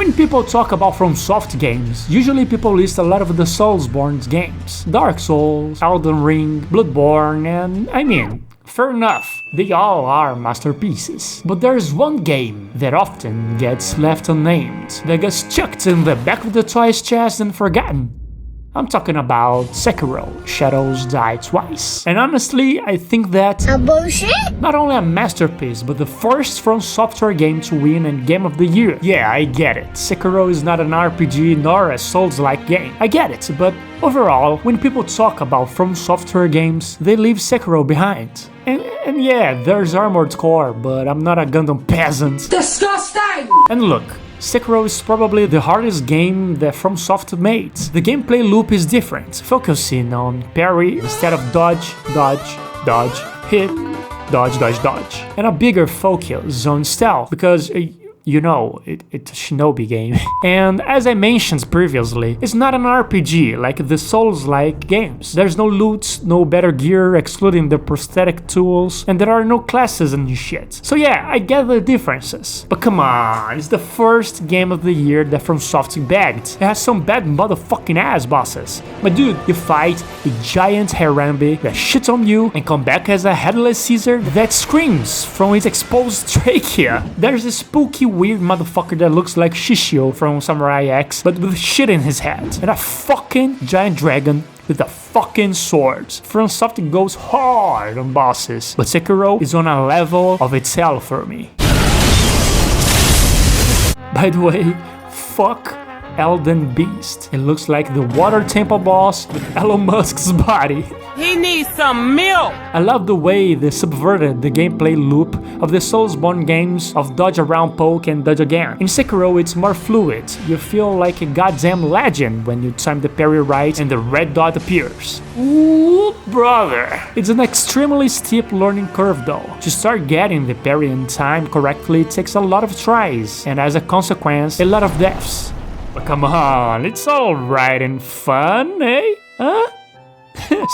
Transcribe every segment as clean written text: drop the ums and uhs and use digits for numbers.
When people talk about Fromsoft games, usually people list a lot of the Soulsborne games. Dark Souls, Elden Ring, Bloodborne, and I mean, fair enough, they all are masterpieces. But there's one game that often gets left unnamed, that gets chucked in the back of the toys chest and forgotten. I'm talking about Sekiro, Shadows Die Twice. And honestly, I think that bullshit? Not only a masterpiece, but the first From Software game to win a Game of the Year. Yeah, I get it. Sekiro is not an RPG nor a Souls-like game. I get it, but overall, when people talk about From Software games, they leave Sekiro behind. And yeah, there's Armored Core, but I'm not a Gundam peasant. Disgusting! And look, Sekiro is probably the hardest game that FromSoft made. The gameplay loop is different, focusing on parry instead of dodge, dodge, dodge, hit, dodge, dodge, dodge. And a bigger focus on stealth, because you know, it's a shinobi game. And as I mentioned previously, it's not an RPG like the Souls-like games. There's no loot, no better gear excluding the prosthetic tools, and there are no classes and shit. So yeah, I get the differences. But come on, it's the first game of the year that FromSoft bagged. It has some bad motherfucking ass bosses. But dude, you fight a giant Harambe that shits on you and come back as a headless Caesar that screams from its exposed trachea. There's a spooky weird motherfucker that looks like Shishio from Samurai X, but with shit in his head. And a fucking giant dragon with a fucking sword. FromSoft goes hard on bosses, but Sekiro is on a level of itself for me. By the way, fuck Elden Beast. It looks like the water temple boss with Elon Musk's body. He needs some milk! I love the way they subverted the gameplay loop of the Soulsborne games of dodge around, poke, and dodge again. In Sekiro, it's more fluid. You feel like a goddamn legend when you time the parry right and the red dot appears. Ooh, brother! It's an extremely steep learning curve though. To start getting the parry in time correctly takes a lot of tries, and as a consequence, a lot of deaths. But come on, it's alright and fun, eh? Huh?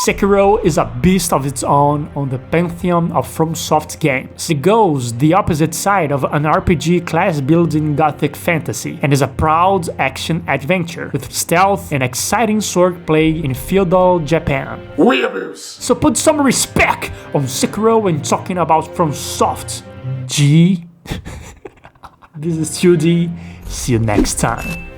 Sekiro is a beast of its own on the pantheon of FromSoft games. It goes the opposite side of an RPG class-building gothic fantasy, and is a proud action-adventure with stealth and exciting swordplay in feudal Japan. Weeaboos! So put some respect on Sekiro when talking about FromSoft. G. This is 2D. See you next time.